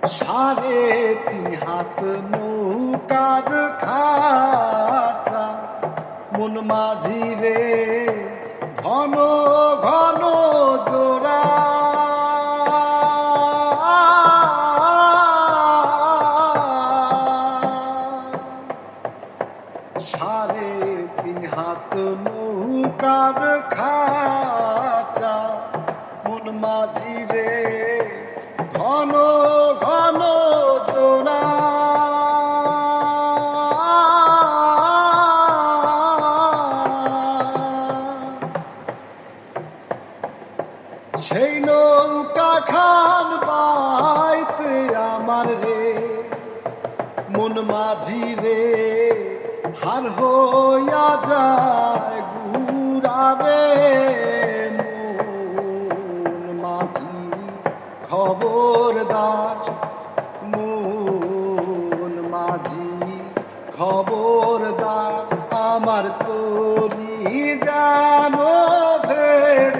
সাড়ে তিন হাত নৌকার খাঁচা মন মাঝি রে ঘন ঘন জোড়া সাড়ে তিন হাত নৌকার খাঁচা মন মাঝি রে ঘন ঘন জোড়া সেই নৌকা খান বাইতে আমার রে মন মাঝি রে হার হইয়া যায় গুড়াবে মন মাঝি খবরদার মন মাঝি খবরদার আমার তরি জানো ফের